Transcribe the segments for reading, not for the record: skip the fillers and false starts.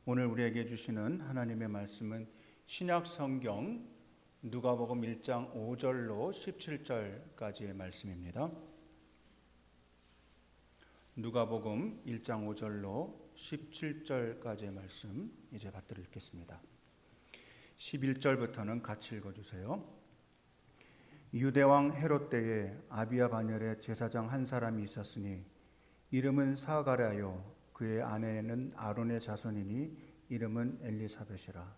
오늘 우리에게 주시는 하나님의 말씀은 신약 성경 누가복음 1장 5절로 17절까지의 말씀입니다. 누가복음 1장 5절로 17절까지의 말씀 이제 받들어 읽겠습니다. 11절부터는 같이 읽어주세요. 유대왕 헤롯 때에 아비야 반열에 제사장 한 사람이 있었으니 이름은 사가랴요 그의 아내는 아론의 자손이니 이름은 엘리사벳이라.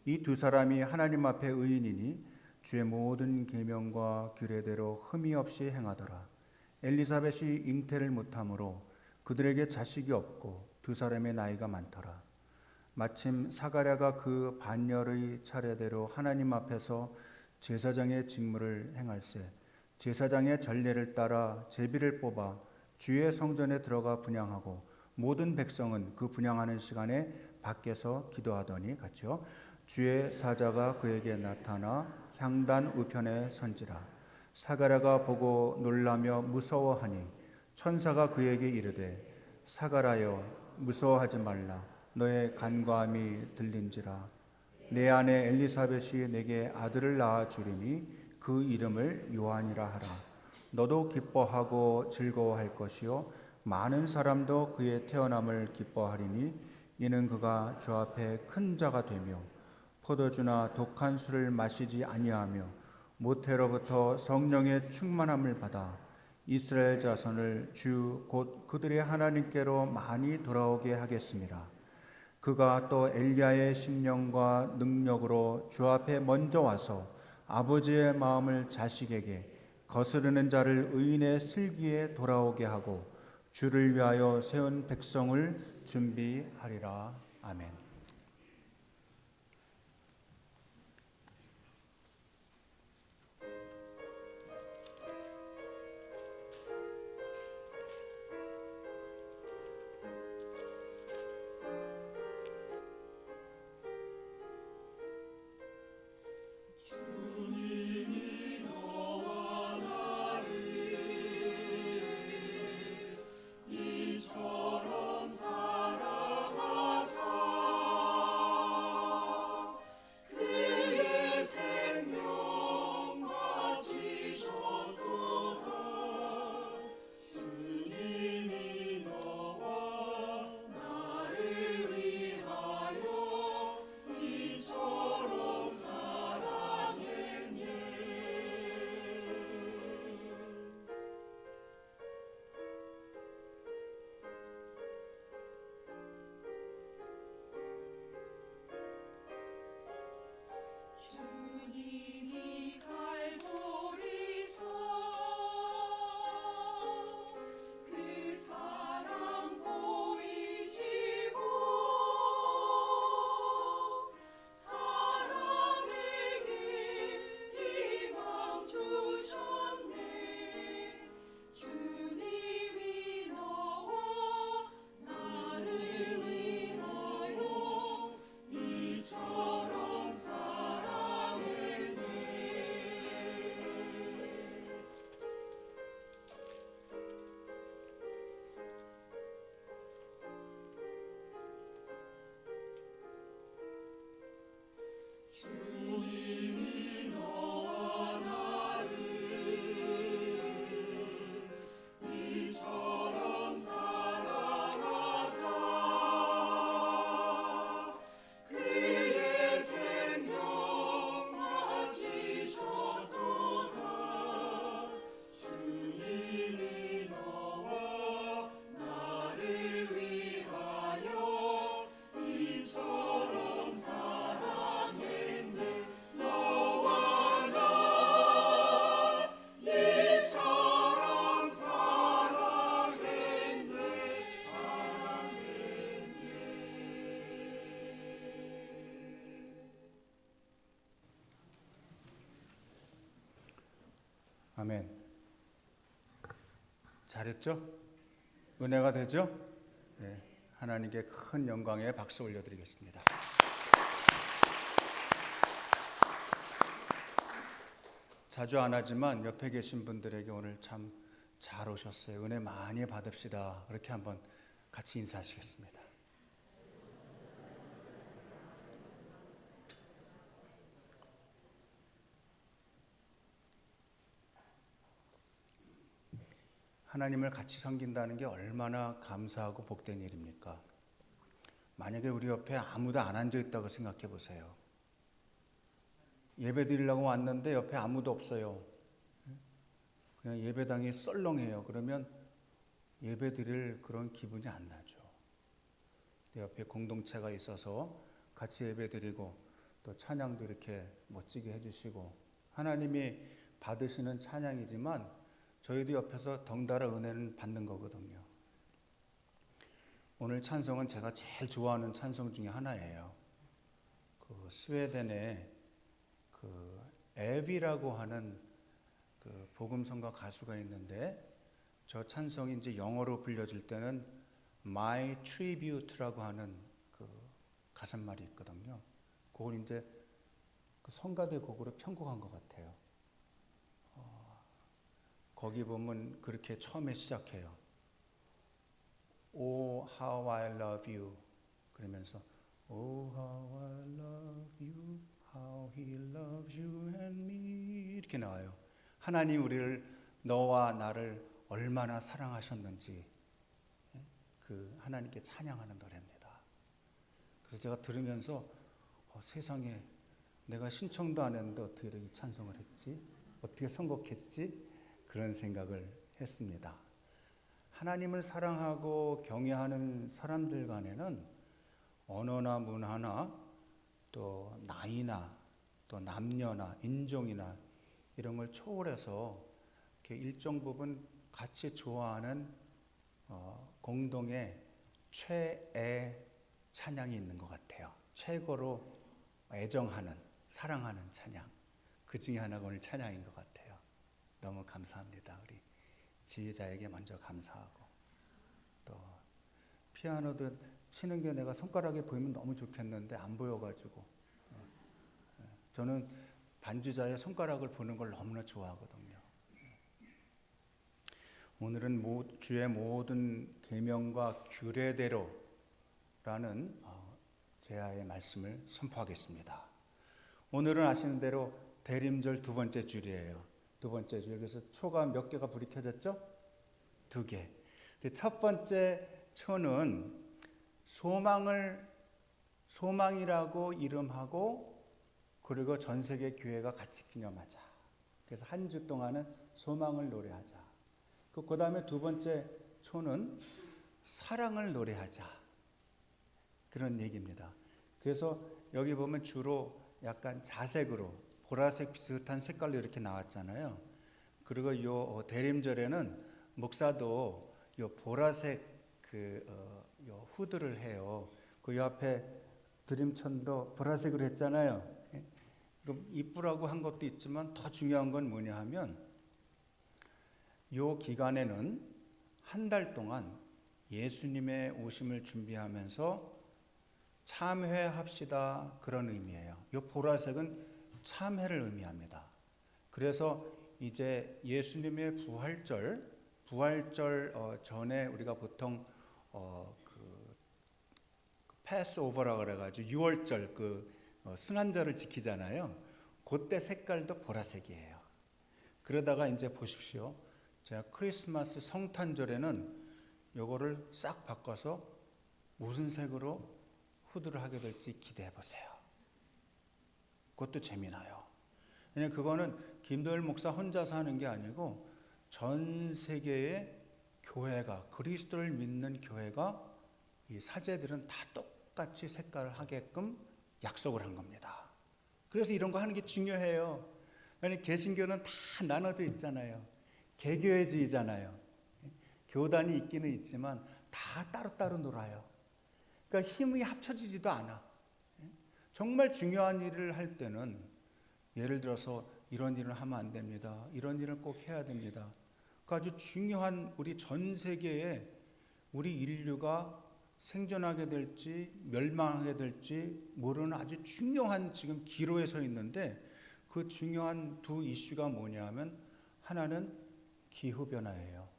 이 두 사람이 하나님 앞에 의인이니 주의 모든 계명과 규례대로 흠이 없이 행하더라. 엘리사벳이 잉태를 못하므로 그들에게 자식이 없고 두 사람의 나이가 많더라. 마침 사가랴가 그 반열의 차례대로 하나님 앞에서 제사장의 직무를 행할세 제사장의 전례를 따라 제비를 뽑아 주의 성전에 들어가 분향하고 모든 백성은 그 분향하는 시간에 밖에서 기도하더니 같이요. 주의 사자가 그에게 나타나 향단 우편에 선지라. 사가랴가 보고 놀라며 무서워하니 천사가 그에게 이르되 사가랴여 무서워하지 말라. 너의 간과함이 들린지라. 내 아내 엘리사벳이 내게 아들을 낳아 주리니 그 이름을 요한이라 하라. 너도 기뻐하고 즐거워할 것이요 많은 사람도 그의 태어남을 기뻐하리니 이는 그가 주 앞에 큰 자가 되며 포도주나 독한 술을 마시지 아니하며 모태로부터 성령의 충만함을 받아 이스라엘 자손을 주 곧 그들의 하나님께로 많이 돌아오게 하겠습니다. 그가 또 엘리야의 심령과 능력으로 주 앞에 먼저 와서 아버지의 마음을 자식에게 거스르는 자를 의인의 슬기에 돌아오게 하고 주를 위하여 세운 백성을 준비하리라. 아멘. 아멘. 잘했죠? 은혜가 되죠? 네, 하나님께 큰 영광에 박수 올려드리겠습니다. 자주 안 하지만 옆에 계신 분들에게 오늘 참 잘 오셨어요. 은혜 많이 받읍시다. 그렇게 한번 같이 인사하시겠습니다. 하나님을 같이 섬긴다는 게 얼마나 감사하고 복된 일입니까? 만약에 우리 옆에 아무도 안 앉아 있다고 생각해 보세요. 예배 드리려고 왔는데 옆에 아무도 없어요. 그냥 예배당이 썰렁해요. 그러면 예배 드릴 그런 기분이 안 나죠. 내 옆에 공동체가 있어서 같이 예배 드리고 또 찬양도 이렇게 멋지게 해주시고 하나님이 받으시는 찬양이지만 저희도 옆에서 덩달아 은혜는 받는 거거든요. 오늘 찬송은 제가 제일 좋아하는 찬송 중에 하나예요. 그 스웨덴의 그 에비라고 하는 그 복음성가 가수가 있는데 저 찬송이 이제 영어로 불려질 때는 My Tribute라고 하는 그 가사말이 있거든요. 그걸 이제 그 성가대 곡으로 편곡한 것 같아요. 거기 보면 그렇게 처음에 시작해요. Oh, how I love you. 그러면서 Oh, how I love you, how he loves you and me 이렇게 나와요. 하나님 우리를 너와 나를 얼마나 사랑하셨는지 그 하나님께 찬양하는 노래입니다. 그래서 제가 들으면서 세상에 내가 신청도 안 했는데 어떻게 이렇게 찬송을 했지? 어떻게 선곡했지? 그런 생각을 했습니다. 하나님을 사랑하고 경외하는 사람들 간에는 언어나 문화나 또 나이나 또 남녀나 인종이나 이런 걸 초월해서 이렇게 일정 부분 같이 좋아하는 공동의 최애 찬양이 있는 것 같아요. 최고로 애정하는, 사랑하는 찬양. 그 중에 하나가 오늘 찬양인 것 같아요. 너무 감사합니다. 우리 지휘자에게 먼저 감사하고 또 피아노도 치는 게 내가 손가락에 보이면 너무 좋겠는데 안 보여가지고 저는 반주자의 손가락을 보는 걸 너무나 좋아하거든요. 오늘은 주의 모든 계명과 규례대로라는 제아의 말씀을 선포하겠습니다. 오늘은 아시는 대로 대림절 두 번째 주일이에요. 두 번째 주일. 그래서 초가 몇 개가 불이 켜졌죠? 2개. 첫 번째 초는 소망이라고 이름하고 그리고 전 세계 교회가 같이 기념하자. 그래서 한 주 동안은 소망을 노래하자. 그 다음에 두 번째 초는 사랑을 노래하자. 그런 얘기입니다. 그래서 여기 보면 주로 약간 자색으로 보라색 비슷한 색깔로 이렇게 나왔잖아요. 그리고 요 대림절에는 목사도 요 보라색 요 후드를 해요. 그 옆에 드림천도 보라색으로 했잖아요. 이쁘라고 한 것도 있지만 더 중요한 건 뭐냐 하면 요 기간에는 한 달 동안 예수님의 오심을 준비하면서 참회합시다 그런 의미예요. 요 보라색은 참회를 의미합니다. 그래서 이제 예수님의 부활절 전에 우리가 보통 그 패스오버라고 그래가지고 6월절 승한절을 지키잖아요. 그때 색깔도 보라색이에요. 그러다가 이제 보십시오. 제가 크리스마스 성탄절에는 요거를 싹 바꿔서 무슨 색으로 후드를 하게 될지 기대해 보세요. 그것도 재미나요. 왜냐하면 그거는 김도열 목사 혼자서 하는 게 아니고 전 세계의 교회가, 그리스도를 믿는 교회가 이 사제들은 다 똑같이 색깔을 하게끔 약속을 한 겁니다. 그래서 이런 거 하는 게 중요해요. 아니 개신교는 다 나눠져 있잖아요. 개교회주의잖아요. 교단이 있기는 있지만 다 따로따로 놀아요. 그러니까 힘이 합쳐지지도 않아. 정말 중요한 일을 할 때는 예를 들어서 이런 일을 하면 안 됩니다. 이런 일을 꼭 해야 됩니다. 그 아주 중요한 우리 전 세계에 우리 인류가 생존하게 될지 멸망하게 될지 모르는 아주 중요한 지금 기로에 서 있는데 그 중요한 두 이슈가 뭐냐 하면 하나는 기후변화예요.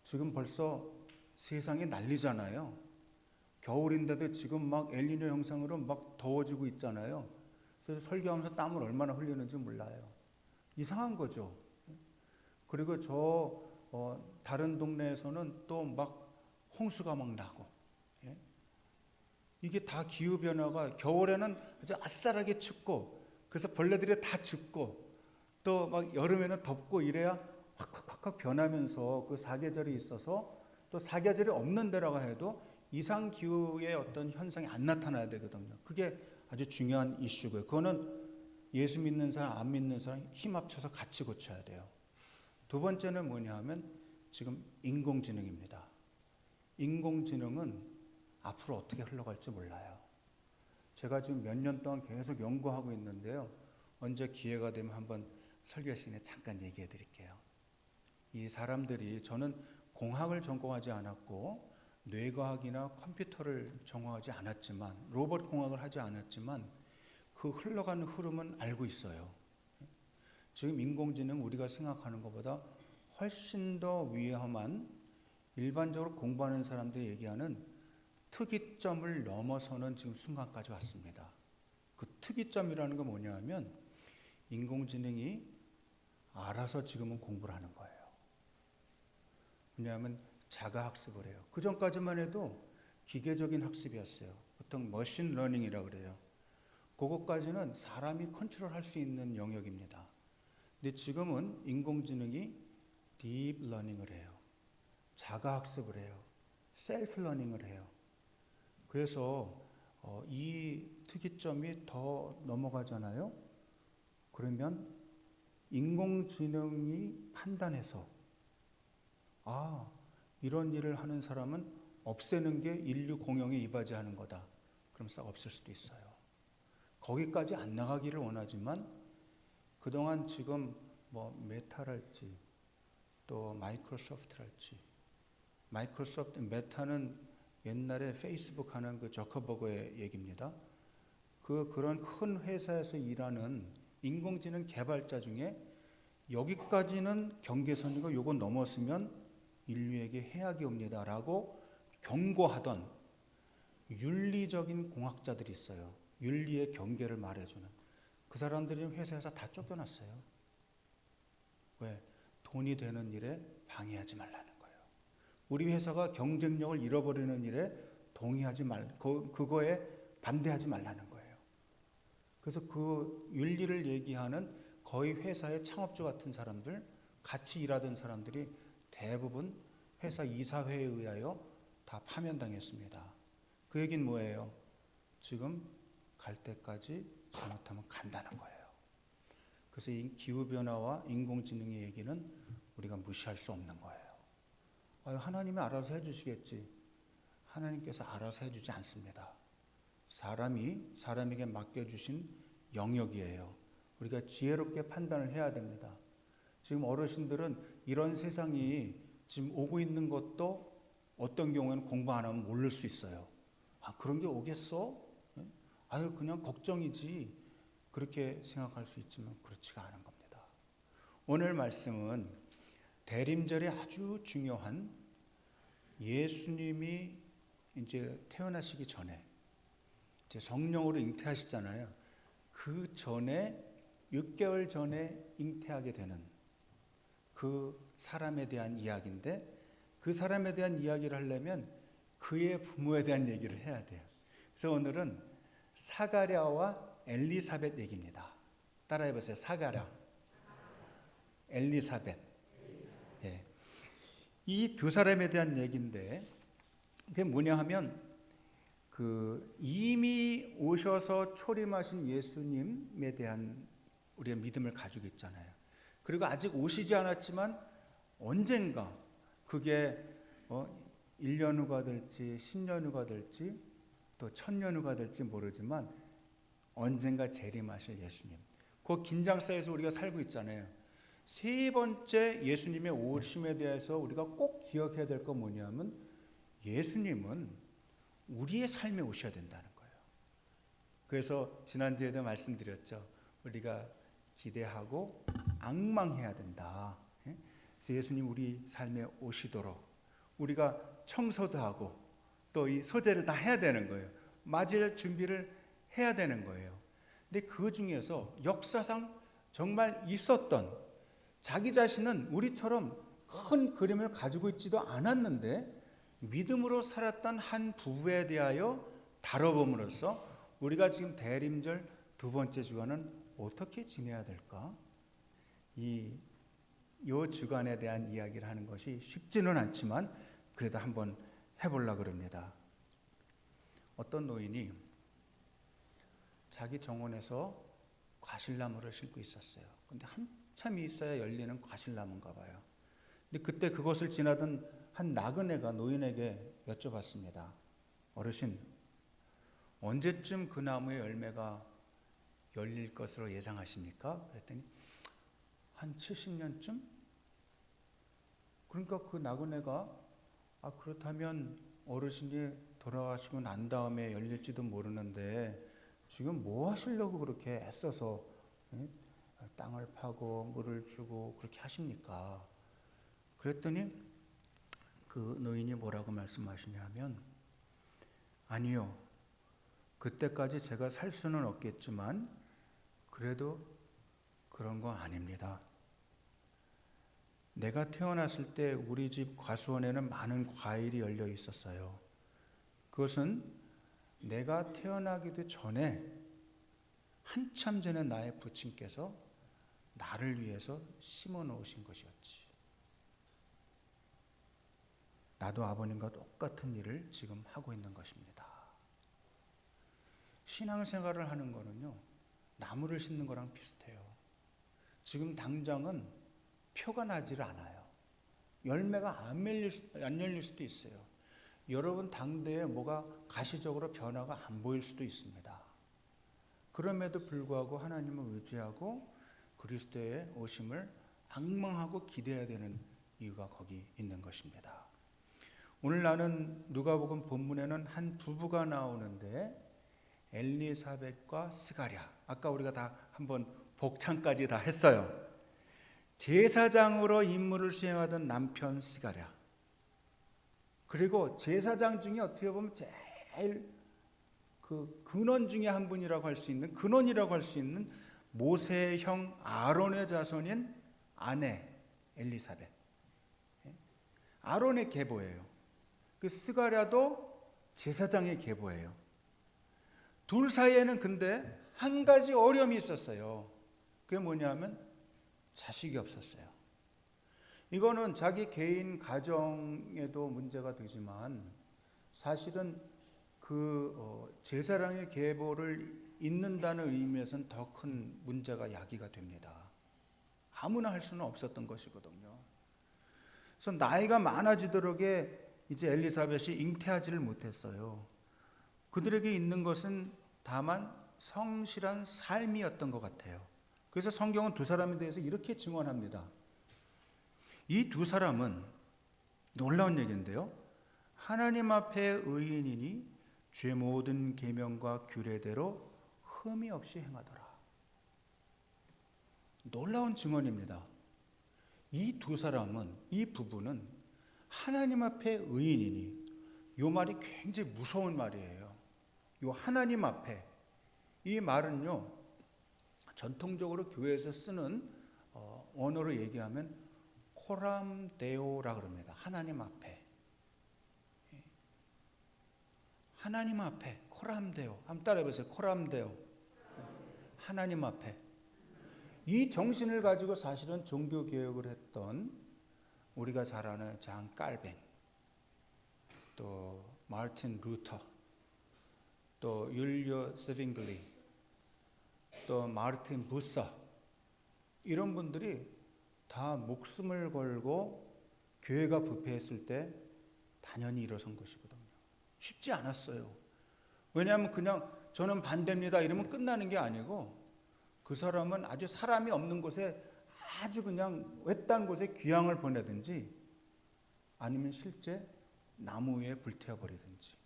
지금 벌써 세상이 난리잖아요. 겨울인데도 지금 막 엘니뇨 현상으로 막 더워지고 있잖아요. 그래서 설교하면서 땀을 얼마나 흘리는지 몰라요. 이상한 거죠. 그리고 저 다른 동네에서는 또 막 홍수가 막 나고, 예? 이게 다 기후 변화가 겨울에는 아주 아싸하게 춥고 그래서 벌레들이 다 죽고 또 막 여름에는 덥고 이래야 확 변하면서 그 사계절이 있어서 또 사계절이 없는 데라고 해도 이상 기후의 어떤 현상이 안 나타나야 되거든요. 그게 아주 중요한 이슈고요. 그거는 예수 믿는 사람, 안 믿는 사람 힘 합쳐서 같이 고쳐야 돼요. 두 번째는 뭐냐 하면 지금 인공지능입니다. 인공지능은 앞으로 어떻게 흘러갈지 몰라요. 제가 지금 몇 년 동안 계속 연구하고 있는데요. 언제 기회가 되면 한번 설교 시간에 잠깐 얘기해 드릴게요. 이 사람들이, 저는 공학을 전공하지 않았고 뇌과학이나 컴퓨터를 전공하지 않았지만, 로봇 공학을 하지 않았지만 그 흘러가는 흐름은 알고 있어요. 지금 인공지능 우리가 생각하는 것보다 훨씬 더 위험한, 일반적으로 공부하는 사람들이 얘기하는 특이점을 넘어서는 지금 순간까지 왔습니다. 그 특이점이라는 건 뭐냐 하면 인공지능이 알아서 지금은 공부를 하는 거예요. 왜냐하면 자가학습을 해요. 그 전까지만 해도 기계적인 학습이었어요. 보통 머신 러닝이라고 그래요. 그것까지는 사람이 컨트롤할 수 있는 영역입니다. 근데 지금은 인공지능이 딥 러닝을 해요. 자가학습을 해요. 셀프 러닝을 해요. 그래서 이 특이점이 더 넘어가잖아요. 그러면 인공지능이 판단해서 이런 일을 하는 사람은 없애는 게 인류 공영에 이바지하는 거다. 그럼 싹 없앨 수도 있어요. 거기까지 안 나가기를 원하지만 그동안 지금 뭐 메타랄지 또 마이크로소프트랄지, 메타는 옛날에 페이스북 하는 그 저커버그의 얘기입니다. 그런 큰 회사에서 일하는 인공지능 개발자 중에 여기까지는 경계선이고 요거 넘었으면 인류에게 해악이 옵니다라고 경고하던 윤리적인 공학자들이 있어요. 윤리의 경계를 말해주는. 그 사람들이 회사에서 다 쫓겨났어요. 왜? 돈이 되는 일에 방해하지 말라는 거예요. 우리 회사가 경쟁력을 잃어버리는 일에 그거에 반대하지 말라는 거예요. 그래서 그 윤리를 얘기하는 거의 회사의 창업주 같은 사람들, 같이 일하던 사람들이 대부분 회사 이사회에 의하여 다 파면당했습니다. 그 얘기는 뭐예요? 지금 갈 때까지 잘못하면 간다는 거예요. 그래서 이 기후변화와 인공지능의 얘기는 우리가 무시할 수 없는 거예요. 하나님이 알아서 해주시겠지. 하나님께서 알아서 해주지 않습니다. 사람에게 맡겨주신 영역이에요. 우리가 지혜롭게 판단을 해야 됩니다. 지금 어르신들은 이런 세상이 지금 오고 있는 것도 어떤 경우에는 공부 안 하면 모를 수 있어요. 그런 게 오겠어? 그냥 걱정이지. 그렇게 생각할 수 있지만 그렇지가 않은 겁니다. 오늘 말씀은 대림절에 아주 중요한, 예수님이 이제 태어나시기 전에 이제 성령으로 잉태하시잖아요. 그 전에 6개월 전에 잉태하게 되는 그 사람에 대한 이야기인데, 그 사람에 대한 이야기를 하려면 그의 부모에 대한 얘기를 해야 돼요. 그래서 오늘은 사가랴와 엘리사벳 얘기입니다. 따라해보세요. 사가랴, 엘리사벳. 예. 이 두 사람에 대한 얘기인데, 그게 뭐냐 하면 이미 오셔서 초림하신 예수님에 대한 우리가 믿음을 가지고 있잖아요. 그리고 아직 오시지 않았지만 언젠가 그게 1년 후가 될지 10년 후가 될지 또 1000년 후가 될지 모르지만 언젠가 재림하실 예수님. 그 긴장사에서 우리가 살고 있잖아요. 세 번째 예수님의 오심에 대해서 우리가 꼭 기억해야 될 건 뭐냐면 예수님은 우리의 삶에 오셔야 된다는 거예요. 그래서 지난주에도 말씀드렸죠. 우리가 기대하고 앙망해야 된다. 그래서 예수님 우리 삶에 오시도록 우리가 청소도 하고 또 이 소재를 다 해야 되는 거예요. 맞을 준비를 해야 되는 거예요. 근데 그 중에서 역사상 정말 있었던, 자기 자신은 우리처럼 큰 그림을 가지고 있지도 않았는데 믿음으로 살았던 한 부부에 대하여 다뤄봄으로써 우리가 지금 대림절 두 번째 주간은 어떻게 지내야 될까? 이 주간에 대한 이야기를 하는 것이 쉽지는 않지만 그래도 한번 해보려고 그럽니다. 어떤 노인이 자기 정원에서 과실나무를 심고 있었어요. 근데 한참 있어야 열리는 과실나무인가 봐요. 근데 그때 그것을 지나던 한 나그네가 노인에게 여쭤봤습니다. 어르신, 언제쯤 그 나무의 열매가 열릴 것으로 예상하십니까? 그랬더니 한 70년쯤? 그러니까 그 나그네가 그렇다면 어르신이 돌아가시고 난 다음에 열릴지도 모르는데 지금 뭐 하시려고 그렇게 애써서 땅을 파고 물을 주고 그렇게 하십니까? 그랬더니 그 노인이 뭐라고 말씀하시냐면, 아니요, 그때까지 제가 살 수는 없겠지만 그래도 그런 거 아닙니다. 내가 태어났을 때 우리 집 과수원에는 많은 과일이 열려 있었어요. 그것은 내가 태어나기도 전에 한참 전에 나의 부친께서 나를 위해서 심어 놓으신 것이었지. 나도 아버님과 똑같은 일을 지금 하고 있는 것입니다. 신앙생활을 하는 거는요, 나무를 심는 거랑 비슷해요. 지금 당장은 표가 나질 않아요. 열매가 안 열릴 수도 있어요. 여러분 당대에 뭐가 가시적으로 변화가 안 보일 수도 있습니다. 그럼에도 불구하고 하나님을 의지하고 그리스도의 오심을 앙망하고 기대해야 되는 이유가 거기 있는 것입니다. 오늘 나는 누가복음 본문에는 한 부부가 나오는데 엘리사벳과 스가랴, 아까 우리가 다 한번 복창까지 다 했어요. 제사장으로 임무를 수행하던 남편 스가랴, 그리고 제사장 중에 어떻게 보면 제일 그 근원 중에 한 분이라고 할 수 있는, 근원이라고 할 수 있는 모세의 형 아론의 자손인 아내 엘리사벳, 아론의 계보예요. 그 스가랴도 제사장의 계보예요. 둘 사이에는 근데 한 가지 어려움이 있었어요. 그게 뭐냐면 자식이 없었어요. 이거는 자기 개인 가정에도 문제가 되지만 사실은 제사장의 계보를 잇는다는 의미에서는 더 큰 문제가 야기가 됩니다. 아무나 할 수는 없었던 것이거든요. 그래서 나이가 많아지도록에 이제 엘리사벳이 잉태하지를 못했어요. 그들에게 있는 것은 다만 성실한 삶이었던 것 같아요. 그래서 성경은 두 사람에 대해서 이렇게 증언합니다. 이 두 사람은 놀라운 얘기인데요, 하나님 앞에 의인이니 죄 모든 계명과 규례대로 흠이 없이 행하더라. 놀라운 증언입니다. 이 두 사람은, 이 부부는 하나님 앞에 의인이니, 이 말이 굉장히 무서운 말이에요. 이 하나님 앞에, 이 말은요 전통적으로 교회에서 쓰는 언어로 얘기하면 코람데오라 그럽니다. 하나님 앞에, 하나님 앞에 코람데오. 한번 따라해보세요. 코람데오. 하나님 앞에. 이 정신을 가지고 사실은 종교 개혁을 했던 우리가 잘 아는 장 깔뱅, 또 마르틴 루터, 또 율리오 스빙글리, 또 마르틴 부서, 이런 분들이 다 목숨을 걸고 교회가 부패했을 때 단연히 일어선 것이거든요. 쉽지 않았어요. 왜냐하면 그냥 저는 반대입니다 이러면 끝나는 게 아니고, 그 사람은 아주 사람이 없는 곳에, 아주 그냥 외딴 곳에 귀향을 보내든지 아니면 실제 나무 위에 불태워버리든지,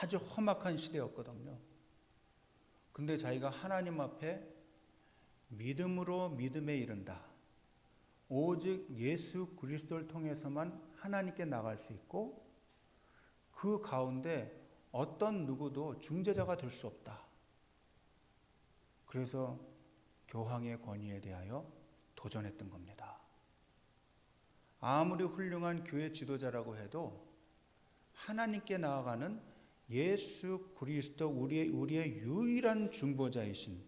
아주 험악한 시대였거든요. 근데 자기가 하나님 앞에 믿음으로 믿음에 이른다, 오직 예수 그리스도를 통해서만 하나님께 나갈 수 있고 그 가운데 어떤 누구도 중재자가 될 수 없다. 그래서 교황의 권위에 대하여 도전했던 겁니다. 아무리 훌륭한 교회 지도자라고 해도 하나님께 나아가는 예수 그리스도 우리의 유일한 중보자이신,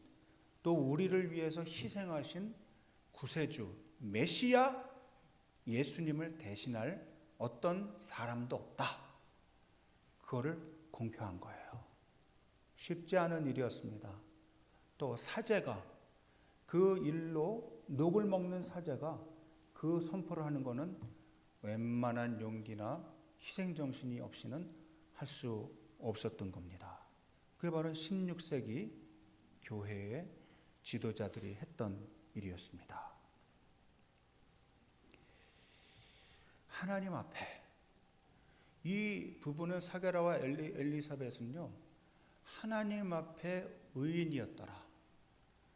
또 우리를 위해서 희생하신 구세주 메시아 예수님을 대신할 어떤 사람도 없다. 그거를 공표한 거예요. 쉽지 않은 일이었습니다. 또 사제가, 그 일로 녹을 먹는 사제가 그 선포를 하는 것은 웬만한 용기나 희생정신이 없이는 할 수 없었던 겁니다. 그게 바로 16세기 교회의 지도자들이 했던 일이었습니다. 하나님 앞에 이 부부는, 사게라와 엘리사벳은요, 하나님 앞에 의인이었더라.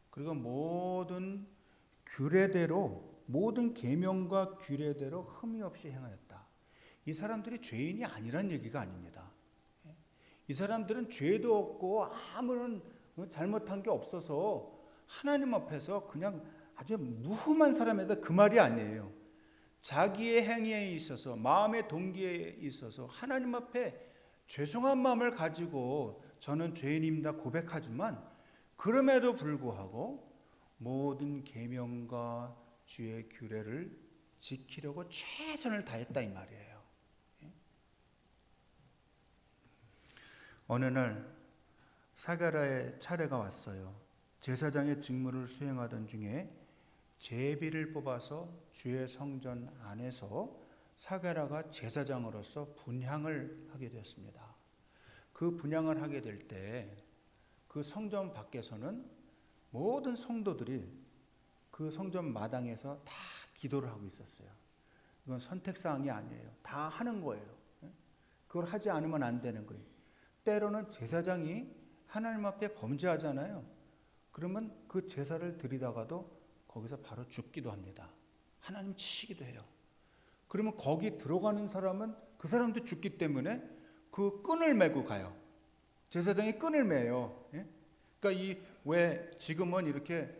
그리고 모든 규례대로, 모든 계명과 규례대로 흠이 없이 행하였다. 이 사람들이 죄인이 아니란 얘기가 아닙니다. 이 사람들은 죄도 없고 아무런 잘못한 게 없어서 하나님 앞에서 그냥 아주 무흠한 사람이다, 그 말이 아니에요. 자기의 행위에 있어서, 마음의 동기에 있어서 하나님 앞에 죄송한 마음을 가지고 저는 죄인입니다 고백하지만, 그럼에도 불구하고 모든 계명과 주의 규례를 지키려고 최선을 다했다, 이 말이에요. 어느 날 사게라의 차례가 왔어요. 제사장의 직무를 수행하던 중에 제비를 뽑아서 주의 성전 안에서 사게라가 제사장으로서 분향을 하게 되었습니다. 그 분향을 하게 될 때 그 성전 밖에서는 모든 성도들이 그 성전 마당에서 다 기도를 하고 있었어요. 이건 선택사항이 아니에요. 다 하는 거예요. 그걸 하지 않으면 안 되는 거예요. 때로는 제사장이 하나님 앞에 범죄하잖아요. 그러면 그 제사를 드리다가도 거기서 바로 죽기도 합니다. 하나님 치시기도 해요. 그러면 거기 들어가는 사람은 그 사람도 죽기 때문에 그 끈을 메고 가요. 제사장이 끈을 매요. 그러니까 왜 지금은 이렇게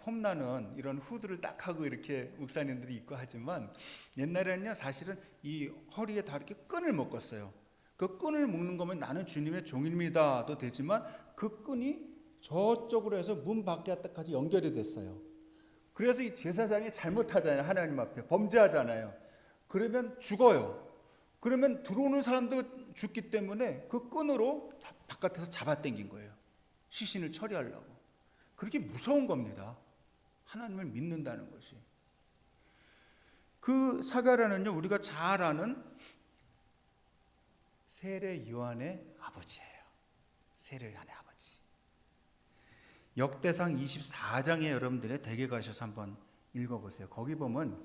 폼나는 이런 후드를 딱 하고 이렇게 목사님들이 입고 하지만, 옛날에는요 사실은 이 허리에 다 이렇게 끈을 묶었어요. 그 끈을 묶는 거면 나는 주님의 종입니다도 되지만, 그 끈이 저쪽으로 해서 문 밖에까지 연결이 됐어요. 그래서 이 제사장이 잘못하잖아요. 하나님 앞에 범죄하잖아요. 그러면 죽어요. 그러면 들어오는 사람도 죽기 때문에 그 끈으로 바깥에서 잡아당긴 거예요. 시신을 처리하려고. 그렇게 무서운 겁니다. 하나님을 믿는다는 것이. 그 사게라는요, 우리가 잘 아는 세례 요한의 아버지예요. 세례 요한의 아버지. 역대상 24장에 여러분들의 댁에 가셔서 한번 읽어보세요. 거기 보면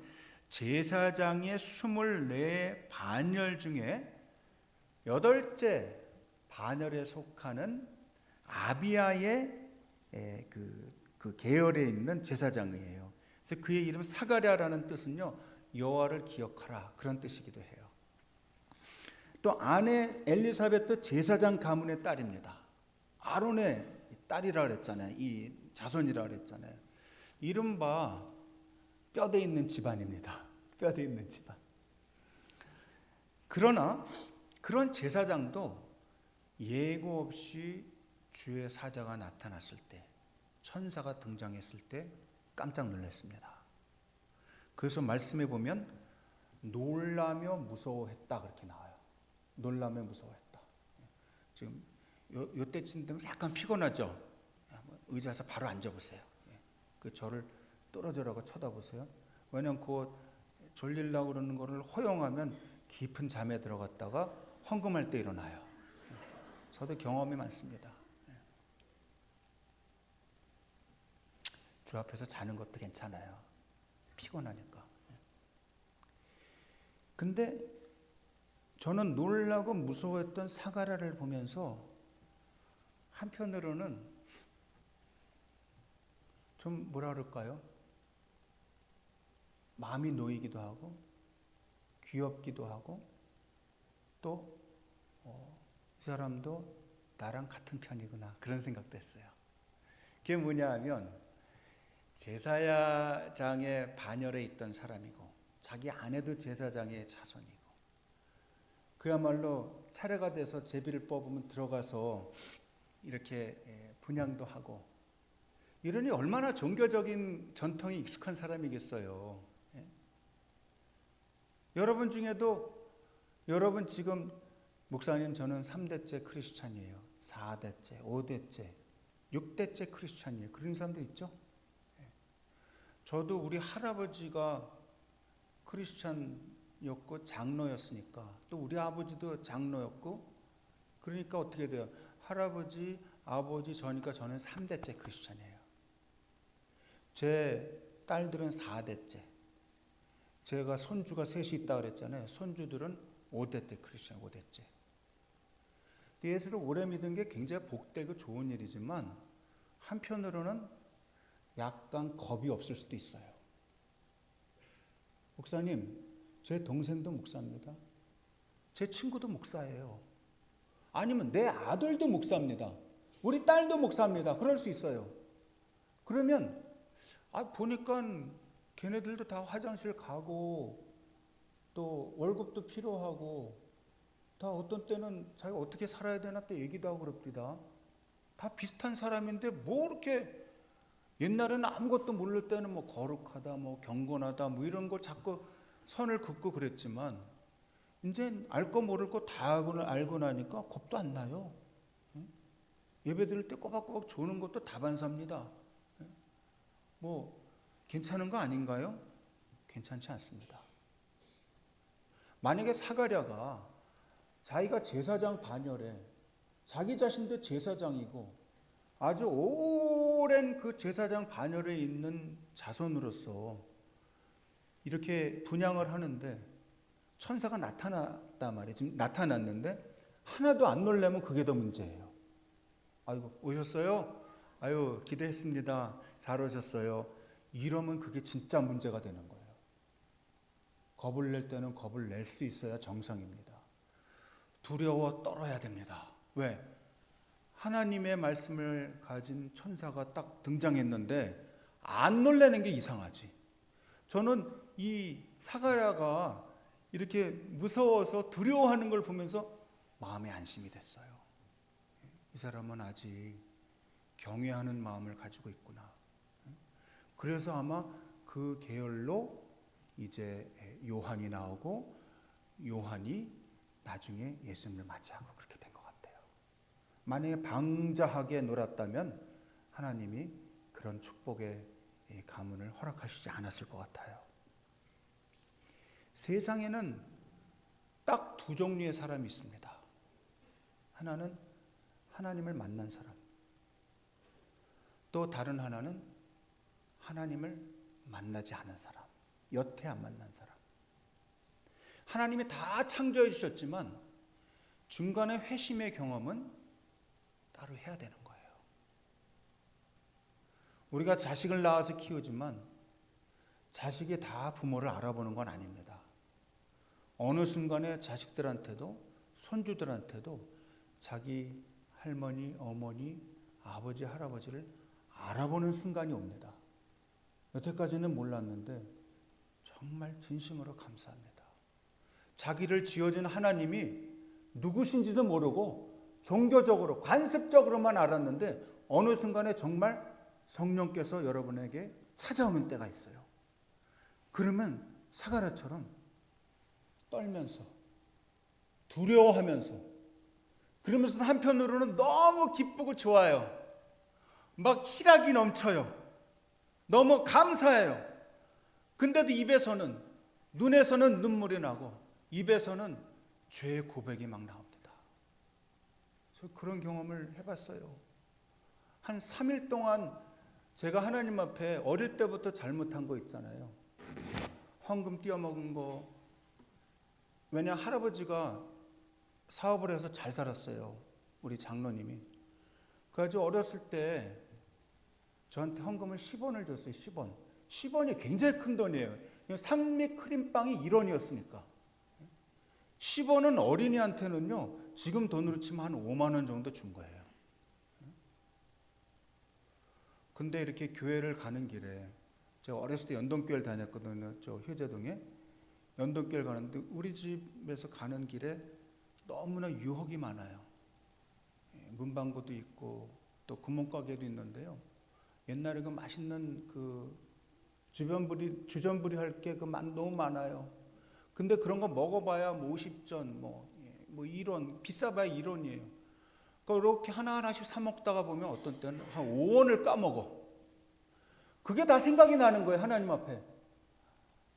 제사장의 24 반열 중에 8째 반열에 속하는 아비야의 그 계열에 있는 제사장이에요. 그래서 그의 이름 사가랴라는 뜻은요, 여호와를 기억하라, 그런 뜻이기도 해요. 또 아내 엘리사벳도 제사장 가문의 딸입니다. 아론의 딸이라 그랬잖아요. 이 자손이라 그랬잖아요. 이른바 뼈대 있는 집안입니다. 뼈대 있는 집안. 그러나 그런 제사장도 예고 없이 주의 사자가 나타났을 때, 천사가 등장했을 때 깜짝 놀랐습니다. 그래서 말씀해 보면 놀라며 무서워했다, 그렇게 나와요. 놀라며 무서워했다. 지금 요때쯤 되면 약간 피곤하죠? 의자에서 바로 앉아보세요. 그 저를 떨어져라고 쳐다보세요. 왜냐하면 그 졸리려고 그러는 거를 허용하면 깊은 잠에 들어갔다가 헌금할 때 일어나요. 저도 경험이 많습니다. 주 앞에서 자는 것도 괜찮아요. 피곤하니까. 근데 저는 놀라고 무서워했던 사가랴를 보면서 한편으로는 좀 뭐라 그럴까요? 마음이 놓이기도 하고 귀엽기도 하고, 또 이 사람도 나랑 같은 편이구나, 그런 생각도 했어요. 그게 뭐냐 하면 제사장의 반열에 있던 사람이고 자기 아내도 제사장의 자손이고, 그야말로 차례가 돼서 제비를 뽑으면 들어가서 이렇게 분향도 하고, 이러니 얼마나 종교적인 전통이 익숙한 사람이겠어요. 예? 여러분 중에도, 여러분 지금 목사님 저는 3대째 크리스찬이에요, 4대째, 5대째, 6대째 크리스찬이에요, 그런 사람도 있죠. 예. 저도 우리 할아버지가 크리스찬이었고 장로였으니까, 또 우리 아버지도 장로였고, 그러니까 어떻게 돼요? 할아버지, 아버지 저니까 저는 3대째 크리스찬이에요. 제 딸들은 4대째. 제가 손주가 셋이 있다고 그랬잖아요. 손주들은 5대째 크리스찬, 5대째. 예수를 오래 믿은 게 굉장히 복되고 좋은 일이지만, 한편으로는 약간 겁이 없을 수도 있어요. 목사님, 제 동생도 목사입니다. 제 친구도 목사예요. 아니면 내 아들도 목사입니다. 우리 딸도 목사입니다. 그럴 수 있어요. 그러면 보니까 걔네들도 다 화장실 가고 또 월급도 필요하고 다 어떤 때는 자기가 어떻게 살아야 되나 또 얘기도 하고 그럽니다. 다 비슷한 사람인데 뭐 이렇게 옛날에는 아무것도 모를 때는 뭐 거룩하다, 뭐 경건하다, 뭐 이런 걸 자꾸 선을 긋고 그랬지만, 이제 알 거 모를 거 다 알고 나니까 겁도 안 나요. 예배 드릴 때 꼬박꼬박 조는 것도 다반사입니다. 뭐 괜찮은 거 아닌가요? 괜찮지 않습니다. 만약에 사가랴가 자기가 제사장 반열에 자기 자신도 제사장이고 아주 오랜 그 제사장 반열에 있는 자손으로서 이렇게 분향을 하는데 천사가 나타났단 말이에요. 지금 나타났는데 하나도 안 놀라면 그게 더 문제예요. 아이고 오셨어요? 아유 기대했습니다. 잘 오셨어요. 이러면 그게 진짜 문제가 되는 거예요. 겁을 낼 때는 겁을 낼 수 있어야 정상입니다. 두려워 떨어야 됩니다. 왜? 하나님의 말씀을 가진 천사가 딱 등장했는데 안 놀라는 게 이상하지. 저는 이 사가랴가 이렇게 무서워서 두려워하는 걸 보면서 마음에 안심이 됐어요. 이 사람은 아직 경외하는 마음을 가지고 있구나. 그래서 아마 그 계열로 이제 요한이 나오고, 요한이 나중에 예수님을 맞이하고 그렇게 된 것 같아요. 만약에 방자하게 놀았다면 하나님이 그런 축복의 가문을 허락하시지 않았을 것 같아요. 세상에는 딱 두 종류의 사람이 있습니다. 하나는 하나님을 만난 사람, 또 다른 하나는 하나님을 만나지 않은 사람, 여태 안 만난 사람. 하나님이 다 창조해 주셨지만 중간에 회심의 경험은 따로 해야 되는 거예요. 우리가 자식을 낳아서 키우지만 자식이 다 부모를 알아보는 건 아닙니다. 어느 순간에 자식들한테도 손주들한테도 자기 할머니, 어머니, 아버지, 할아버지를 알아보는 순간이 옵니다. 여태까지는 몰랐는데 정말 진심으로 감사합니다. 자기를 지어준 하나님이 누구신지도 모르고 종교적으로 관습적으로만 알았는데 어느 순간에 정말 성령께서 여러분에게 찾아오는 때가 있어요. 그러면 사가랴처럼 떨면서 두려워하면서, 그러면서 한편으로는 너무 기쁘고 좋아요. 막 희락이 넘쳐요. 너무 감사해요. 근데도 입에서는, 눈에서는 눈물이 나고 입에서는 죄의 고백이 막 나옵니다. 저 그런 경험을 해봤어요. 한 3일 동안 제가 하나님 앞에 어릴 때부터 잘못한 거 있잖아요. 헌금 띄어먹은 거. 왜냐 할아버지가 사업을 해서 잘 살았어요. 우리 장로님이. 그래가지고 어렸을 때 저한테 헌금을 10원을 줬어요. 10원. 10원이 굉장히 큰 돈이에요. 상미 크림빵이 1원이었으니까. 10원은 어린이한테는요, 지금 돈으로 치면 한 5만 원 정도 준 거예요. 근데 이렇게 교회를 가는 길에, 제가 어렸을 때 연동교회를 다녔거든요. 저 효재동에. 연동교회 가는데 우리 집에서 가는 길에 너무나 유혹이 많아요. 문방구도 있고 또 구멍가게도 있는데요. 옛날에 그 맛있는 그 주전부리 할 게 너무 많아요. 근데 그런 거 먹어봐야 뭐 50전 뭐 1원, 비싸봐야 1원이에요. 그러니까 이렇게 하나하나씩 사 먹다가 보면 어떤 때는 한 5원을 까먹어. 그게 다 생각이 나는 거예요. 하나님 앞에.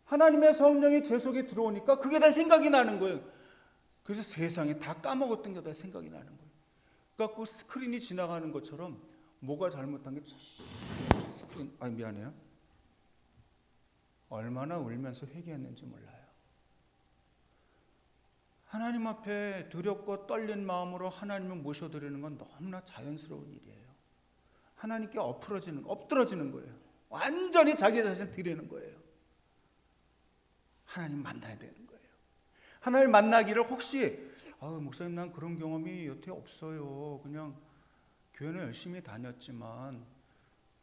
하나님의 성령이 제 속에 들어오니까 그게 다 생각이 나는 거예요. 그래서 세상에 다 까먹었던 게 다 생각이 나는 거예요. 그러니까 그 스크린이 지나가는 것처럼 뭐가 잘못한 게 스크린, 미안해요. 얼마나 울면서 회개했는지 몰라요. 하나님 앞에 두렵고 떨린 마음으로 하나님을 모셔드리는 건 너무나 자연스러운 일이에요. 하나님께 엎드러지는 거예요. 완전히 자기 자신을 드리는 거예요. 하나님 만나야 되는 거예요. 하나님 만나기를 혹시 목사님 난 그런 경험이 여태 없어요. 그냥 교회는 열심히 다녔지만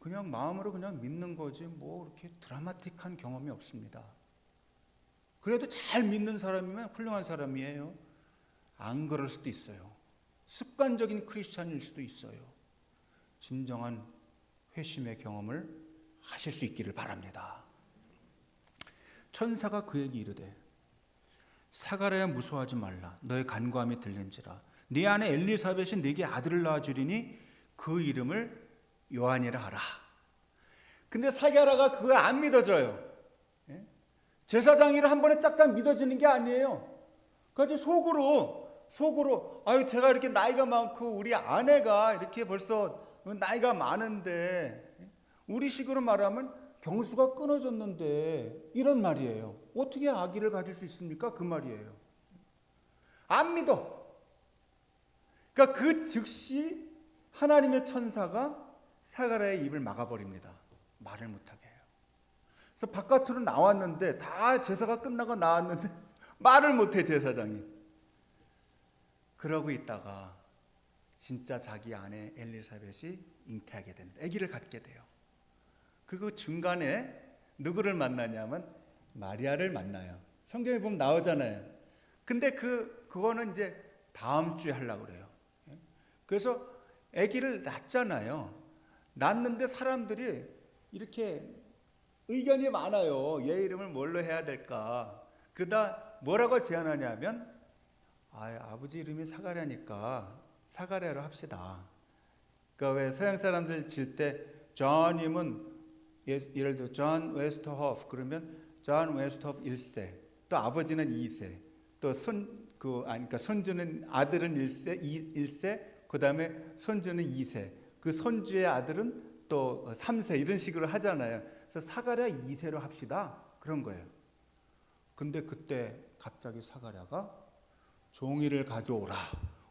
그냥 마음으로 그냥 믿는 거지 뭐 이렇게 드라마틱한 경험이 없습니다. 그래도 잘 믿는 사람이면 훌륭한 사람이에요. 안 그럴 수도 있어요. 습관적인 크리스찬일 수도 있어요. 진정한 회심의 경험을 하실 수 있기를 바랍니다. 천사가 그에게 이르되 사가랴야 무서워하지 말라. 너의 간구함이 들린지라. 네 아내 엘리사벳이 네게 아들을 낳아주리니 그 이름을 요한이라 하라. 근데 사가랴가 그걸 안 믿어져요. 제사장 일을 한 번에 짝짝 믿어지는 게 아니에요. 그래서 속으로 제가 이렇게 나이가 많고 우리 아내가 이렇게 벌써 나이가 많은데 우리 식으로 말하면 경수가 끊어졌는데 이런 말이에요. 어떻게 아기를 가질 수 있습니까? 그 말이에요. 안 믿어. 그러니까 그 즉시 하나님의 천사가 사가랴의 입을 막아버립니다. 말을 못하게 해요. 그래서 바깥으로 나왔는데 다 제사가 끝나고 나왔는데 말을 못해 제사장이. 그러고 있다가 진짜 자기 아내 엘리사벳이 잉태하게 됩니다. 아기를 갖게 돼요. 그 중간에 누구를 만나냐면 마리아를 만나요. 성경에 보면 나오잖아요. 근데 그거는 이제 다음 주에 하려고 그래요. 그래서 아기를 낳잖아요. 낳는데 사람들이 이렇게 의견이 많아요. 얘 이름을 뭘로 해야 될까? 그러다 뭐라고 제안하냐면 아버지 이름이 사가랴니까 사가랴로 합시다. 그러니까 왜 서양 사람들 질 때 존이면 예를 들어 존 웨스터호프 그러면 존 웨스터호프 1세, 또 아버지는 2세, 또 그러니까 손주는 아들은 1세, 그다음에 손주는 2세, 그 손주의 아들은 또 3세 이런 식으로 하잖아요. 그래서 사가랴 2세로 합시다. 그런 거예요. 근데 그때 갑자기 사가랴가 종이를 가져오라.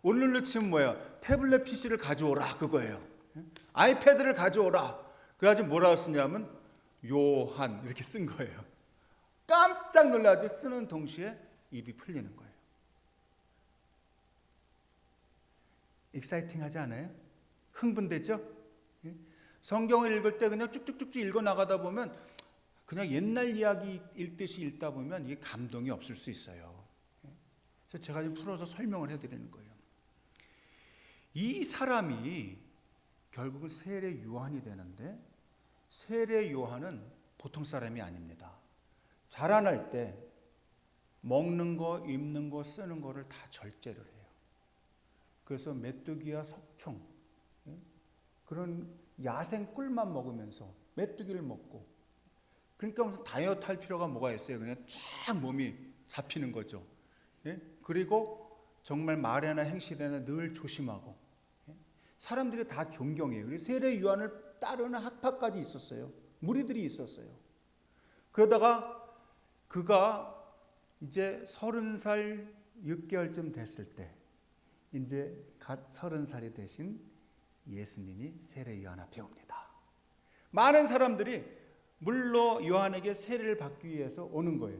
오늘로 치면 뭐예요? 태블릿 PC를 가져오라 그거예요. 아이패드를 가져오라. 그래가지고 뭐라고 쓰냐면 요한 이렇게 쓴 거예요. 깜짝 놀라가지고 쓰는 동시에 입이 풀리는 거예요. 익사이팅하지 않아요? 흥분되죠? 성경을 읽을 때 그냥 쭉쭉쭉쭉 읽어 나가다 보면 그냥 옛날 이야기 읽듯이 읽다 보면 이게 감동이 없을 수 있어요. 그래서 제가 좀 풀어서 설명을 해드리는 거예요. 이 사람이 결국은 세례 요한이 되는데 세례 요한은 보통 사람이 아닙니다. 자라날 때 먹는 거, 입는 거, 쓰는 거를 다 절제를 해요. 그래서 메뚜기와 석청 그런 야생 꿀만 먹으면서 메뚜기를 먹고 그러니까 무슨 다이어트 할 필요가 뭐가 있어요. 그냥 쫙 몸이 잡히는 거죠. 그리고 정말 말에나 행실에나 늘 조심하고 사람들이 다 존경해요. 그리고 세례 요한을 따르는 학파까지 있었어요. 무리들이 있었어요. 그러다가 그가 이제 30살 6개월쯤 됐을 때 이제 갓 30살이 되신 예수님이 세례 요한 앞에 옵니다. 많은 사람들이 물로 요한에게 세례를 받기 위해서 오는 거예요.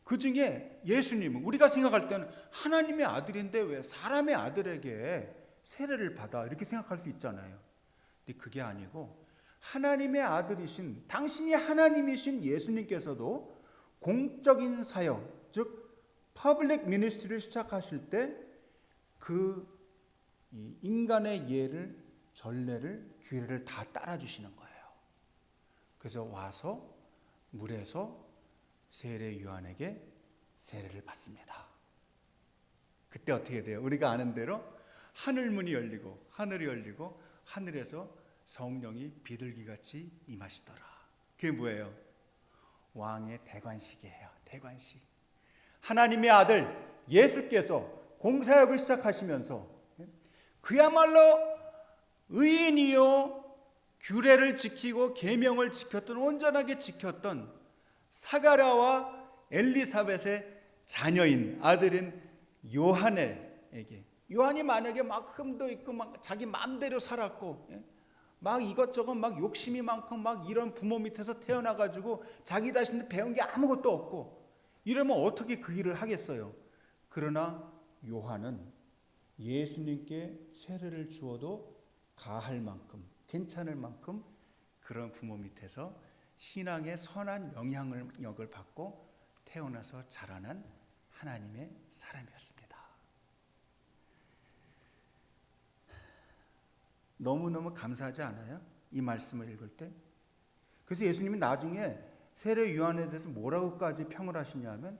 그 중에 예수님은 우리가 생각할 때는 하나님의 아들인데 왜 사람의 아들에게 세례를 받아 이렇게 생각할 수 있잖아요. 근데 그게 아니고 하나님의 아들이신 당신이 하나님이신 예수님께서도 공적인 사역 즉 퍼블릭 미니스트리를 시작하실 때 그 인간의 예를, 전례를, 규례를 다 따라주시는 거예요. 그래서 와서 물에서 세례 요한에게 세례를 받습니다. 그때 어떻게 돼요? 우리가 아는 대로 하늘문이 열리고 하늘이 열리고 하늘에서 성령이 비둘기같이 임하시더라. 그게 뭐예요? 왕의 대관식이에요. 대관식. 하나님의 아들 예수께서 공사역을 시작하시면서 그야말로 의인이요 규례를 지키고 계명을 지켰던, 온전하게 지켰던 사가랴와 엘리사벳의 자녀인 아들인 요한에게, 요한이 만약에 막 흠도 있고 막 자기 마음대로 살았고 막 이것저것 막 욕심이 많고 막 이런 부모 밑에서 태어나가지고 자기 자신도 배운 게 아무것도 없고 이러면 어떻게 그 일을 하겠어요? 그러나 요한은 예수님께 세례를 주어도 가할 만큼, 괜찮을 만큼 그런 부모 밑에서 신앙의 선한 영향력을 받고 태어나서 자라난 하나님의 사람이었습니다. 너무너무 감사하지 않아요? 이 말씀을 읽을 때. 그래서 예수님이 나중에 세례 요한에 대해서 뭐라고까지 평을 하시냐면,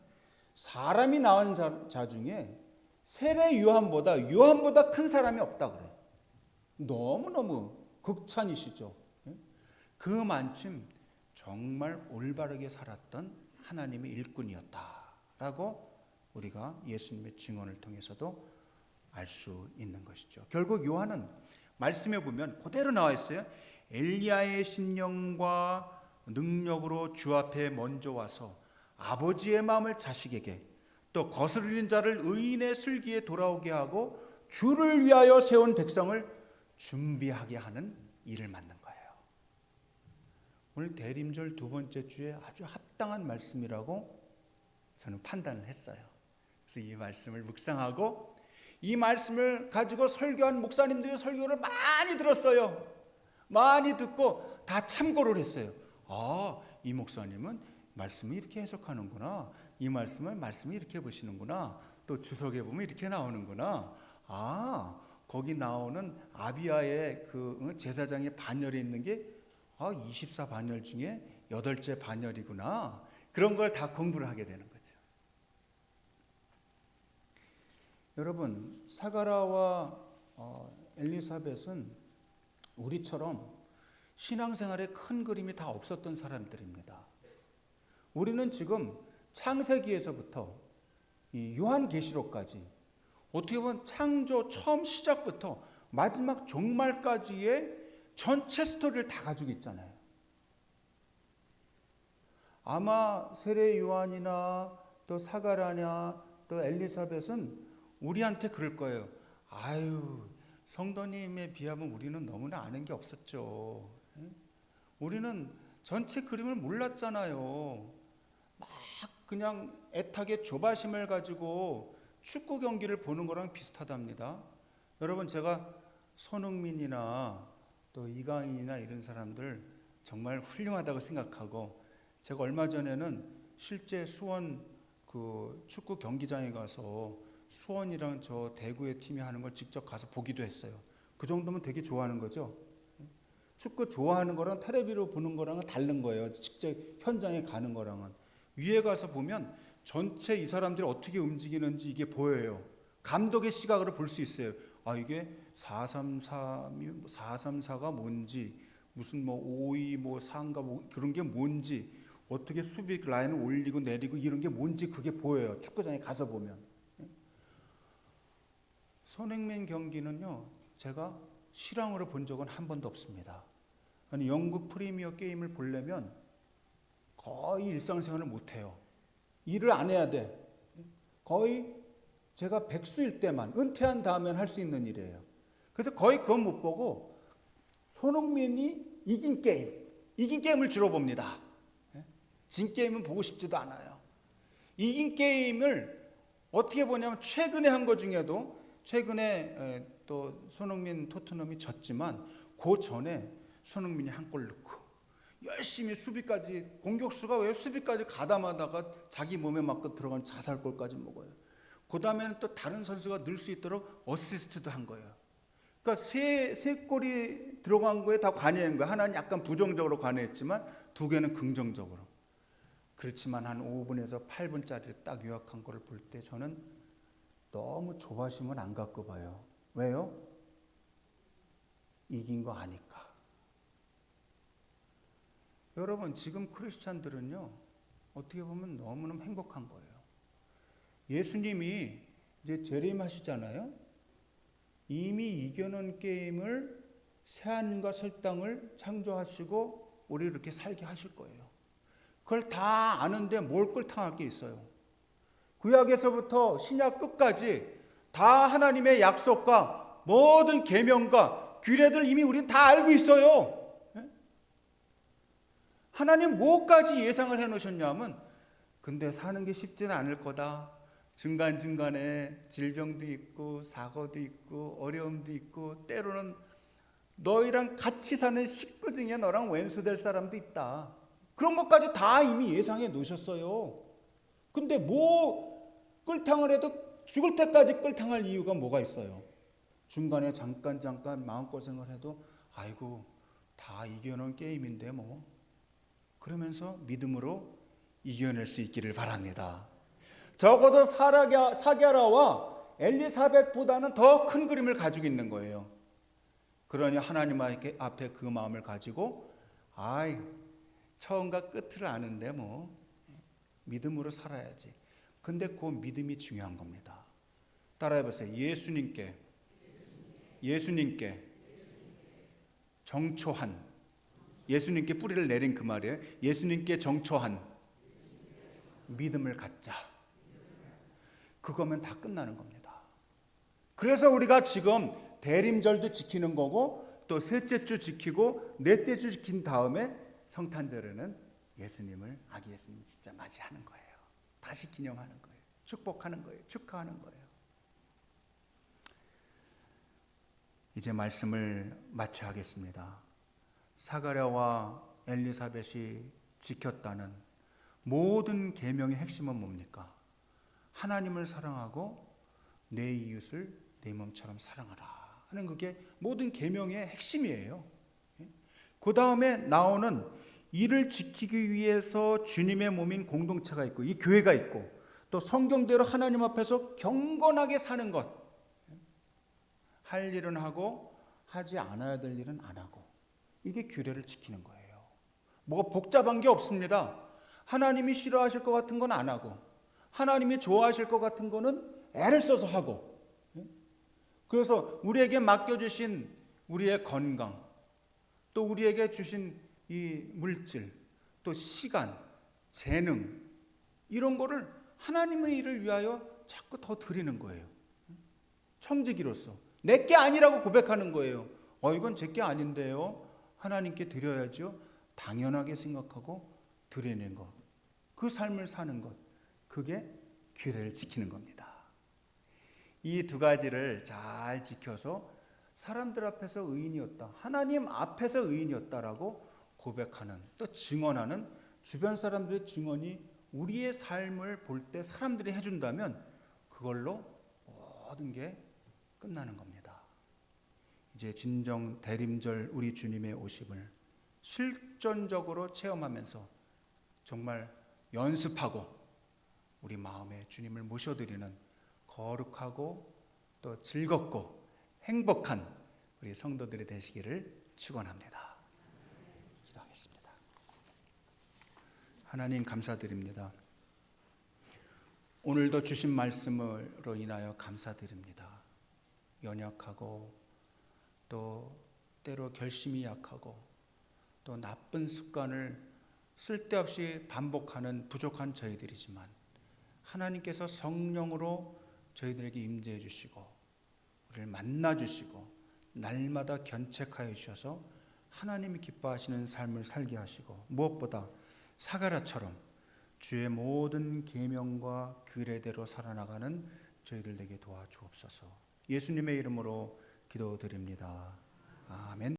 사람이 낳은 자 중에 세례 요한보다 큰 사람이 없다 그래요. 너무너무 극찬이시죠. 그만큼 정말 올바르게 살았던 하나님의 일꾼이었다라고 우리가 예수님의 증언을 통해서도 알 수 있는 것이죠. 결국 요한은 말씀에 보면 그대로 나와 있어요. 엘리야의 심령과 능력으로 주 앞에 먼저 와서 아버지의 마음을 자식에게, 또 거스르는 자를 의인의 슬기에 돌아오게 하고 주를 위하여 세운 백성을 준비하게 하는 일을 맡는 거예요. 오늘 대림절 두 번째 주에 아주 합당한 말씀이라고 저는 판단을 했어요. 그래서 이 말씀을 묵상하고 이 말씀을 가지고 설교한 목사님들이 설교를 많이 들었어요. 많이 듣고 다 참고를 했어요. 아, 이 목사님은 말씀을 이렇게 해석하는구나. 이 말씀이 이렇게 보시는구나. 또 주석에 보면 이렇게 나오는구나. 아, 거기 나오는 아비야의 그 제사장의 반열에 있는 게 24반열 중에 8째 반열이구나. 그런 걸 다 공부를 하게 되는 거죠. 여러분, 사가랴와 엘리사벳은 우리처럼 신앙생활에 큰 그림이 다 없었던 사람들입니다. 우리는 지금 창세기에서부터 이 요한계시록까지 어떻게 보면 창조 처음 시작부터 마지막 종말까지의 전체 스토리를 다 가지고 있잖아요. 아마 세례 요한이나 또 사가랴냐 또 엘리사벳은 우리한테 그럴 거예요. 아유, 성도님에 비하면 우리는 너무나 아는 게 없었죠. 우리는 전체 그림을 몰랐잖아요. 막 그냥 애타게 조바심을 가지고 축구 경기를 보는 거랑 비슷하답니다. 여러분, 제가 손흥민이나 또 이강인이나 이런 사람들 정말 훌륭하다고 생각하고, 제가 얼마 전에는 실제 수원 그 축구 경기장에 가서 수원이랑 저 대구의 팀이 하는 걸 직접 가서 보기도 했어요. 그 정도면 되게 좋아하는 거죠. 축구 좋아하는 거랑 텔레비로 보는 거랑은 다른 거예요. 직접 현장에 가는 거랑은. 위에 가서 보면 전체 이 사람들이 어떻게 움직이는지 이게 보여요. 감독의 시각으로 볼 수 있어요. 아, 이게 4-3-4가 뭔지, 무슨 뭐 5-2 뭐 4인가 뭐 그런 게 뭔지, 어떻게 수비 라인을 올리고 내리고 이런 게 뭔지 그게 보여요. 축구장에 가서 보면. 손흥민 경기는요, 제가 실황으로 본 적은 한 번도 없습니다. 아니, 영국 프리미어 게임을 보려면 거의 일상생활을 못해요. 일을 안 해야 돼. 거의 제가 백수일 때만, 은퇴한 다음엔 할 수 있는 일이에요. 그래서 거의 그건 못 보고 손흥민이 이긴 게임을 주로 봅니다. 진 게임은 보고 싶지도 않아요. 이긴 게임을 어떻게 보냐면 최근에 한 것 중에도, 최근에 또 손흥민 토트넘이 졌지만 그 전에 손흥민이 한 골 넣고 열심히 수비까지, 공격수가 왜 수비까지 가담하다가 자기 몸에 맞고 들어간 자살골까지 먹어요. 그 다음에는 또 다른 선수가 넣을 수 있도록 어시스트도 한 거예요. 그러니까 세 골이 들어간 거에 다 관여한 거예요. 하나는 약간 부정적으로 관여했지만 두 개는 긍정적으로. 그렇지만 한 5분에서 8분짜리 딱 요약한 거를 볼 때 저는 너무 조바심은 안 갖고 봐요. 왜요? 이긴 거 아니까. 여러분, 지금 크리스찬들은요, 어떻게 보면 너무너무 행복한 거예요. 예수님이 이제 재림하시잖아요. 이미 이겨놓은 게임을 새하늘과 새 땅을 창조하시고 우리 이렇게 살게 하실 거예요. 그걸 다 아는데 뭘 꿀탕할 게 있어요. 구약에서부터 신약 끝까지 다 하나님의 약속과 모든 계명과 규례들 이미 우리는 다 알고 있어요. 하나님 뭐까지 예상을 해놓으셨냐면, 근데 사는 게 쉽지는 않을 거다. 중간중간에 질병도 있고 사고도 있고 어려움도 있고 때로는 너희랑 같이 사는 식구 중에 너랑 왼수 될 사람도 있다. 그런 것까지 다 이미 예상해 놓으셨어요. 근데 뭐 끌탕을 해도 죽을 때까지 끌탕할 이유가 뭐가 있어요? 중간에 잠깐 마음고생을 해도 아이고 다 이겨놓은 게임인데 뭐, 그러면서 믿음으로 이겨낼 수 있기를 바랍니다. 적어도 사게라와 엘리사벳보다는 더 큰 그림을 가지고 있는 거예요. 그러니 하나님 앞에 그 마음을 가지고 처음과 끝을 아는데 뭐 믿음으로 살아야지. 근데 그 믿음이 중요한 겁니다. 따라해보세요. 예수님께 정초한, 예수님께 뿌리를 내린 그 말이에요. 예수님께 정초한 믿음을 갖자. 그거면 다 끝나는 겁니다. 그래서 우리가 지금 대림절도 지키는 거고 또 셋째 주 지키고 넷째 주 지킨 다음에 성탄절에는 예수님을, 아기 예수님 진짜 맞이하는 거예요. 다시 기념하는 거예요. 축복하는 거예요. 축하하는 거예요. 이제 말씀을 마쳐야 하겠습니다. 사가랴와 엘리사벳이 지켰다는 모든 계명의 핵심은 뭡니까? 하나님을 사랑하고 내 이웃을 내 몸처럼 사랑하라 하는 그게 모든 계명의 핵심이에요. 그 다음에 나오는 이를 지키기 위해서 주님의 몸인 공동체가 있고 이 교회가 있고 또 성경대로 하나님 앞에서 경건하게 사는 것, 할 일은 하고 하지 않아야 될 일은 안 하고, 이게 규례를 지키는 거예요. 뭐가 복잡한 게 없습니다. 하나님이 싫어하실 것 같은 건 안 하고 하나님이 좋아하실 것 같은 거는 애를 써서 하고, 그래서 우리에게 맡겨주신 우리의 건강, 또 우리에게 주신 이 물질, 또 시간, 재능, 이런 거를 하나님의 일을 위하여 자꾸 더 드리는 거예요. 청지기로서 내 게 아니라고 고백하는 거예요. 이건 제 게 아닌데요. 하나님께 드려야죠. 당연하게 생각하고 드리는 것, 그 삶을 사는 것, 그게 규례를 지키는 겁니다. 이 두 가지를 잘 지켜서 사람들 앞에서 의인이었다, 하나님 앞에서 의인이었다라고 고백하는, 또 증언하는, 주변 사람들의 증언이 우리의 삶을 볼 때 사람들이 해준다면 그걸로 모든 게 끝나는 겁니다. 이제 진정 대림절 우리 주님의 오심을 실존적으로 체험하면서 정말 연습하고 우리 마음에 주님을 모셔드리는 거룩하고 또 즐겁고 행복한 우리 성도들이 되시기를 축원합니다. 기도하겠습니다. 하나님 감사드립니다. 오늘도 주신 말씀으로 인하여 감사드립니다. 연약하고 또 때로 결심이 약하고 또 나쁜 습관을 쓸데없이 반복하는 부족한 저희들이지만 하나님께서 성령으로 저희들에게 임재해 주시고 우리를 만나 주시고 날마다 견책하여 주셔서 하나님이 기뻐하시는 삶을 살게 하시고 무엇보다 사가랴처럼 주의 모든 계명과 규례대로 살아나가는 저희들 되게 도와주옵소서. 예수님의 이름으로 기도드립니다. 아멘.